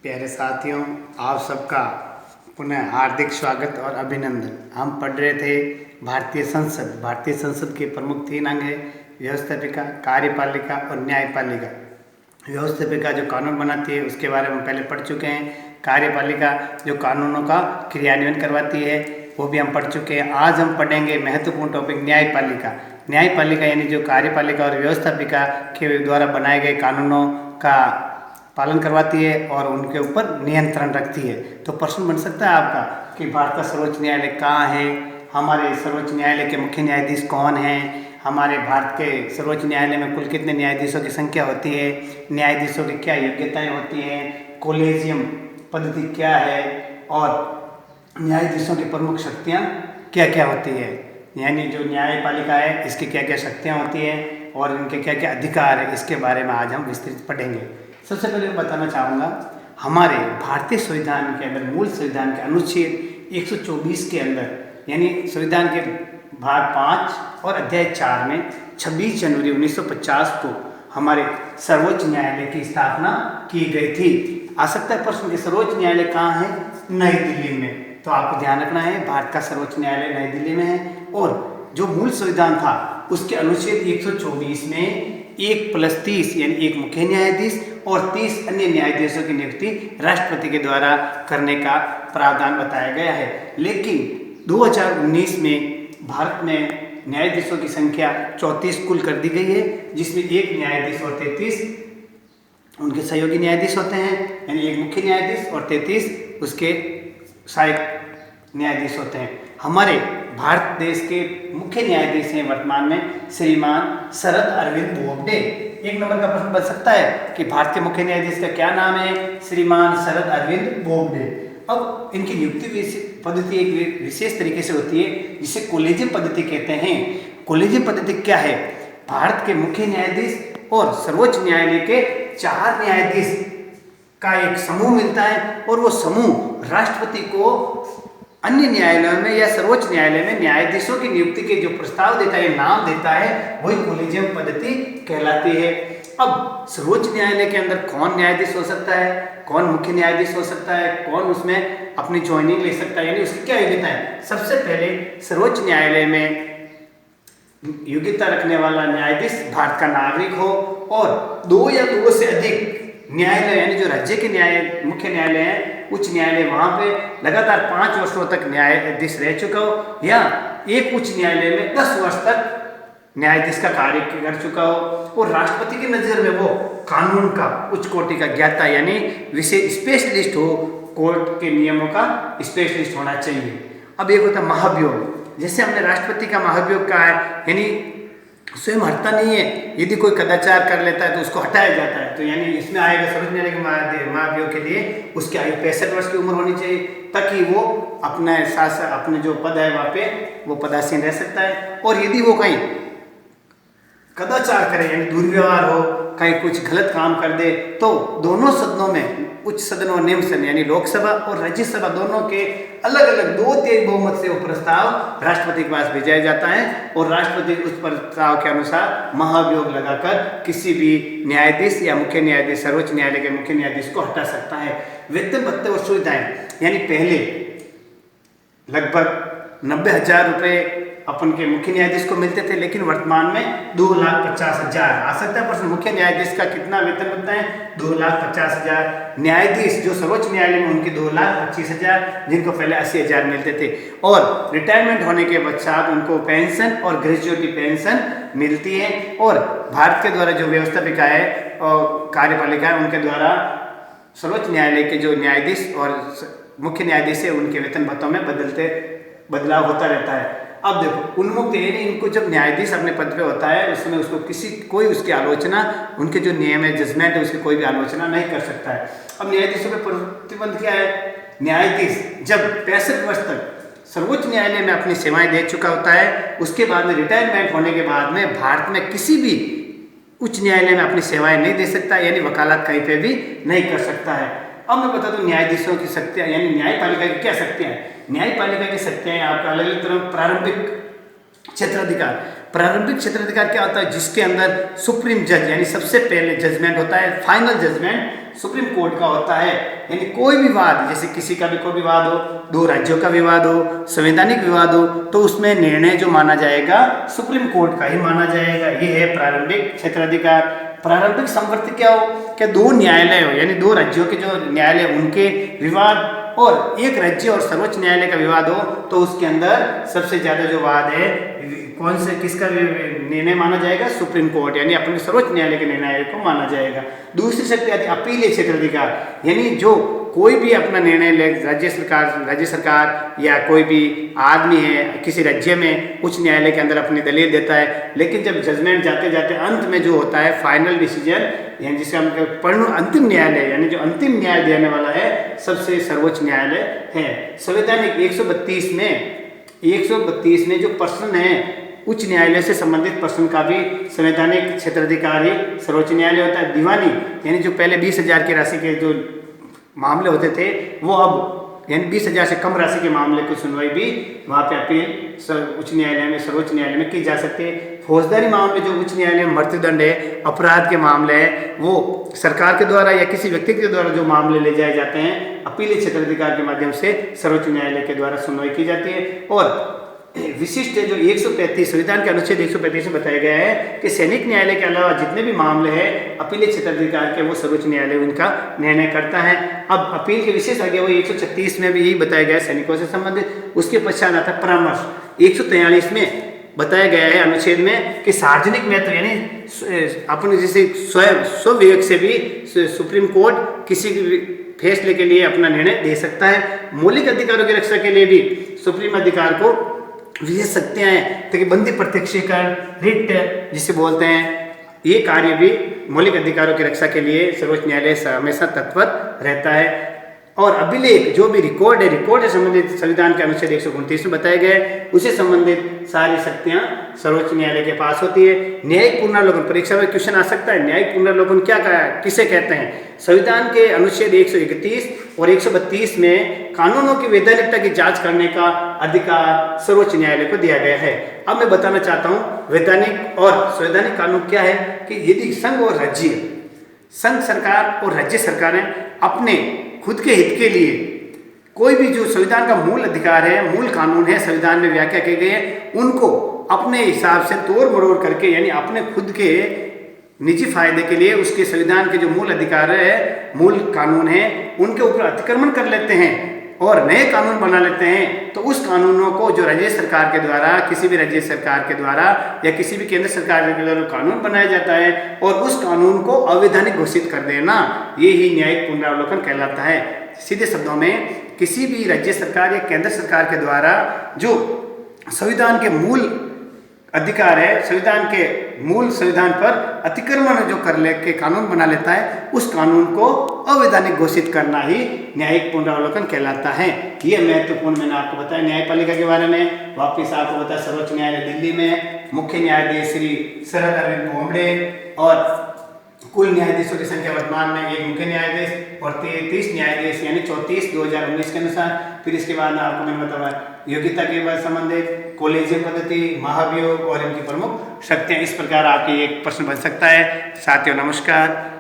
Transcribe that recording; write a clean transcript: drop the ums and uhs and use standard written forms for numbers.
प्यारे साथियों, आप सबका पुनः हार्दिक स्वागत और अभिनंदन। हम पढ़ रहे थे भारतीय संसद के प्रमुख 3 अंग है: व्यवस्थापिका, कार्यपालिका और न्यायपालिका। व्यवस्थापिका जो कानून बनाती है उसके बारे में पहले पढ़ चुके हैं। कार्यपालिका जो कानूनों का क्रियान्वयन करवाती है वो भी हम पढ़ चुके हैं। आज हम पढ़ेंगे महत्वपूर्ण टॉपिक न्यायपालिका। न्यायपालिका यानी जो कार्यपालिका और व्यवस्थापिका के द्वारा बनाए गए कानूनों का पालन करवाती है और उनके ऊपर नियंत्रण रखती है। तो प्रश्न बन सकता है आपका कि भारत का सर्वोच्च न्यायालय कहाँ है, हमारे सर्वोच्च न्यायालय के मुख्य न्यायाधीश कौन हैं, हमारे भारत के सर्वोच्च न्यायालय में कुल कितने न्यायाधीशों की संख्या होती है, न्यायाधीशों की क्या योग्यताएं होती हैं, कोलेजियम पद्धति क्या है और न्यायाधीशों की प्रमुख शक्तियाँ क्या क्या होती है। यानी जो न्यायपालिका है इसकी क्या क्या शक्तियाँ होती हैं और इनके क्या क्या अधिकार है, इसके बारे में आज हम विस्तृत पढ़ेंगे। सबसे पहले मैं बताना चाहूँगा, हमारे भारतीय संविधान के अंदर, मूल संविधान के अनुच्छेद 124 के अंदर, यानी संविधान के भाग 5 और अध्याय 4 में 26 जनवरी 1950 को हमारे सर्वोच्च न्यायालय की स्थापना की गई थी। आ सकता है प्रश्न कि सर्वोच्च न्यायालय कहाँ है? नई दिल्ली में। तो आपको ध्यान रखना है, भारत का सर्वोच्च न्यायालय नई दिल्ली में है। और जो मूल संविधान था उसके अनुच्छेद 124 में 1+30 यानी 1 मुख्य न्यायाधीश और 30 अन्य न्यायाधीशों की नियुक्ति राष्ट्रपति के द्वारा करने का प्रावधान बताया गया है। लेकिन 2019 में भारत में न्यायाधीशों की संख्या 34 कुल कर दी गई है, जिसमें 1 न्यायाधीश और 33 उनके सहयोगी न्यायाधीश होते हैं, यानी 1 मुख्य न्यायाधीश और 33 उसके सहायक न्यायाधीश होते हैं। हमारे भारत देश के मुख्य न्यायाधीश हैं वर्तमान में श्रीमान शरद अरविंद बोबडे। 1 नंबर का प्रश्न बन सकता है कि भारत के मुख्य न्यायाधीश का क्या नाम है? श्रीमान शरद अरविंद बोबडे। अब इनकी नियुक्ति पद्धति एक विशेष तरीके से होती है जिसे कोलेजियम पद्धति कहते हैं। कोलेजियम पद्धति क्या है? भारत के मुख्य न्यायाधीश और सर्वोच्च न्यायालय के 4 न्यायाधीश का एक समूह मिलता है और वो समूह राष्ट्रपति को अन्य न्यायालयों में या सर्वोच्च न्यायालय में न्यायाधीशों की नियुक्ति के जो प्रस्ताव देता है, नाम देता है, वही कोलेजियम पद्धति कहलाती है। अब सर्वोच्च न्यायालय के अंदर कौन न्यायाधीश हो सकता है, कौन मुख्य न्यायाधीश हो सकता है, कौन उसमें अपनी ज्वाइनिंग ले सकता है, यानी उसकी क्या योग्यता है? सबसे पहले सर्वोच्च न्यायालय में योग्यता रखने वाला न्यायाधीश भारत का नागरिक हो और 2 या 2 से अधिक न्यायालय, यानी जो राज्य के मुख्य न्यायालय हैं, उच्च न्यायालय, वहाँ पे लगातार 5 वर्षों तक न्यायाधीश रह चुका हो या एक उच्च न्यायालय में 10 वर्ष तक न्यायाधीश का कार्य कर चुका हो और राष्ट्रपति की नज़र में वो कानून का उच्च कोटि का ज्ञाता यानी विशेष स्पेशलिस्ट हो, कोर्ट के नियमों का स्पेशलिस्ट होना चाहिए। अब एक होता है महाभियोग। जैसे हमने राष्ट्रपति का महाभियोग कहा है, यानी स्वयं हटता नहीं है, यदि कोई कदाचार कर लेता है तो उसको हटाया जाता है। तो यानी इसमें आएगा सर्वोच्च न्यायालय के महाभियोग के लिए उसकी आयु 65 वर्ष की उम्र होनी चाहिए ताकि वो अपने जो पद है वहाँ पे वो पदासीन रह सकता है। और यदि वो कहीं कदाचार करे, यानी दुर्व्यवहार हो, कहीं कुछ गलत काम कर दे, तो दोनों सदनों में, उच्च सदन और निम्न सदन यानी लोकसभा और राज्यसभा, दोनों के अलग अलग 2/3 बहुमत से वो प्रस्ताव राष्ट्रपति के पास भेजा जाता है और राष्ट्रपति उस प्रस्ताव के अनुसार महाभियोग लगाकर किसी भी न्यायाधीश या मुख्य न्यायाधीश, सर्वोच्च न्यायालय के मुख्य न्यायाधीश को हटा सकता है। वेतन भत्ते और सुविधाएं, यानी पहले लगभग 90,000 रुपये अपन के मुख्य न्यायाधीश को मिलते थे, लेकिन वर्तमान में 2,50,000। आ सकता है प्रश्न, मुख्य न्यायाधीश का कितना वेतन बनता है? 2,50,000। न्यायाधीश जो सर्वोच्च न्यायालय में उनके 2,25,000, जिनको पहले 80,000 मिलते थे। और रिटायरमेंट होने के पश्चात उनको पेंशन और ग्रेजुएटी पेंशन मिलती है। और भारत के द्वारा जो व्यवस्थापिका है और कार्यपालिका है, उनके द्वारा सर्वोच्च न्यायालय के जो न्यायाधीश और मुख्य न्यायाधीश है उनके वेतन भत्तों में बदलाव होता रहता है। अब देखो, उन्मुक्त यानी इनको जब न्यायाधीश अपने पद पे होता है उसमें उसको कोई उसकी आलोचना, उनके जो नियम है, जजमेंट है, उसकी कोई भी आलोचना नहीं कर सकता है। अब न्यायाधीशों पे प्रतिबंध क्या है? न्यायाधीश जब 65 वर्ष तक सर्वोच्च न्यायालय में अपनी सेवाएं दे चुका होता है, उसके बाद में रिटायरमेंट होने के बाद में भारत में किसी भी उच्च न्यायालय में अपनी सेवाएं नहीं दे सकता, यानी वकालत कहीं पे भी नहीं कर सकता है। अब मैं बता दूं न्यायाधीशों की शक्तियां, यानी न्यायपालिका की क्या शक्तियां हैं। न्यायपालिका की शक्तियां आपका अलग अलग तरह प्रारंभिक क्षेत्राधिकार। प्रारंभिक क्षेत्राधिकार क्या होता है? जिसके अंदर सुप्रीम जज यानी सबसे पहले जजमेंट होता है, फाइनल जजमेंट सुप्रीम कोर्ट का होता है। यानी कोई भी विवाद, जैसे किसी का भी कोई विवाद हो, दो राज्यों का विवाद हो, संवैधानिक विवाद हो, तो उसमें निर्णय जो माना जाएगा सुप्रीम कोर्ट का ही माना जाएगा। ये है प्रारंभिक क्षेत्राधिकार। प्रारंभिक संवर्ती क्या हो, क्या दो न्यायालय हो, यानी दो राज्यों के जो न्यायालय उनके विवाद और एक राज्य और सर्वोच्च न्यायालय का विवाद हो, तो उसके अंदर सबसे ज्यादा जो वाद है कौन से किसका निर्णय माना जाएगा, सुप्रीम कोर्ट यानी अपने सर्वोच्च न्यायालय के निर्णय को माना जाएगा। दूसरी शक्ति आती है अपीलीय क्षेत्राधिकार, यानी जो कोई भी अपना निर्णय ले, राज्य सरकार या कोई भी आदमी है किसी राज्य में उच्च न्यायालय के अंदर अपनी दलील देता है, लेकिन जब जजमेंट जाते जाते अंत में जो होता है फाइनल डिसीजन, यानी जिसे हम अंतिम न्यायालय, यानी जो अंतिम न्याय देने वाला है सबसे सर्वोच्च न्यायालय है। संवैधानिक 132 में जो प्रश्न है उच्च न्यायालय से संबंधित प्रश्न का भी संवैधानिक क्षेत्राधिकारी सर्वोच्च न्यायालय होता है। दीवानी यानी जो पहले 20,000 की राशि के जो मामले होते थे वो अब यानी 20,000 से कम राशि के मामले की सुनवाई भी वहाँ पे अपील उच्च न्यायालय में, सर्वोच्च न्यायालय में की जा सकती है। फौजदारी मामले जो उच्च न्यायालय में मृत्युदंड है, अपराध के मामले हैं, वो सरकार के द्वारा या किसी व्यक्ति के द्वारा जो मामले ले जाए जाते हैं अपीलीय क्षेत्राधिकार के माध्यम से सर्वोच्च न्यायालय के द्वारा सुनवाई की जाती है। और विशिष्ट जो 135 संविधान के अनुच्छेद 135 में बताया गया है कि सैनिक न्यायालय के अलावा जितने भी मामले हैं अपीलीय क्षेत्राधिकार के वो सर्वोच्च न्यायालय उनका निर्णय करता है। अब अपील के विशेष आगे वो 136 में भी यही बताया गया है सैनिकों से संबंधित। उसके पश्चात आता है परामर्श। 143 में बताया गया है अनुच्छेद में कि सार्वजनिक महत्व यानी अपने जैसे स्वयं स्वविवेक से भी सुप्रीम कोर्ट किसी फैसले के लिए अपना निर्णय दे सकता है। मौलिक अधिकारों की रक्षा के लिए भी सुप्रीम अधिकार को विशेष शक्तियां हैं, ताकि बंदी प्रत्यक्षीकरण, रिट जिसे बोलते हैं, ये कार्य भी मौलिक अधिकारों की रक्षा के लिए सर्वोच्च न्यायालय हमेशा तत्पर रहता है। और अभिलेख जो भी रिकॉर्ड से संबंधित संविधान के अनुच्छेद 129 में बताए गए उसे संबंधित सारी शक्तियां सर्वोच्च न्यायालय के पास होती है। न्यायिक पुनर्लोकन, परीक्षा में क्वेश्चन आ सकता है, न्यायिक पुनर्लोकन किसे कहते हैं। संविधान के अनुच्छेद 131 और 132 में कानूनों की वैधानिकता की जांच करने का अधिकार सर्वोच्च न्यायालय को दिया गया है। अब मैं बताना चाहता हूँ वैधानिक और संवैधानिक कानून क्या है कि यदि संघ सरकार और राज्य सरकारें अपने खुद के हित के लिए कोई भी जो संविधान का मूल अधिकार है, मूल कानून है, संविधान में व्याख्या किए गए हैं, उनको अपने हिसाब से तोड़ मरोड़ करके यानी अपने खुद के निजी फायदे के लिए उसके संविधान के जो मूल अधिकार है, मूल कानून है, उनके ऊपर अतिक्रमण कर लेते हैं और नए कानून बना लेते हैं, तो उस कानूनों को जो राज्य सरकार के द्वारा, किसी भी राज्य सरकार के द्वारा या किसी भी केंद्र सरकार के द्वारा कानून बनाया जाता है और उस कानून को अवैधानिक घोषित कर देना, ये ही न्यायिक पुनरावलोकन कहलाता है। सीधे शब्दों में किसी भी राज्य सरकार या केंद्र सरकार के द्वारा जो संविधान के मूल अधिकार है, संविधान पर अतिक्रमण जो कर ले के कानून बना लेता है, उस कानून को अवैधानिक घोषित करना ही न्यायिक पुनरावलोकन कहलाता है। ये महत्वपूर्ण मैंने आपको बताया न्यायपालिका के बारे में। वापिस आपको बताया सर्वोच्च न्यायालय दिल्ली में मुख्य न्यायाधीश श्री शरद अरविंद बोबडे और कुल न्यायाधीशों की संख्या वर्तमान में एक मुख्य न्यायाधीश और 33 न्यायाधीश यानी 34 2019 के अनुसार। फिर इसके बाद आपको मैंने बताया योग्यता के बाद संबंधित कॉलेजियम पद्धति, महाभियोग और इनकी प्रमुख शक्तियां। इस प्रकार आपके एक प्रश्न बन सकता है। साथियों नमस्कार।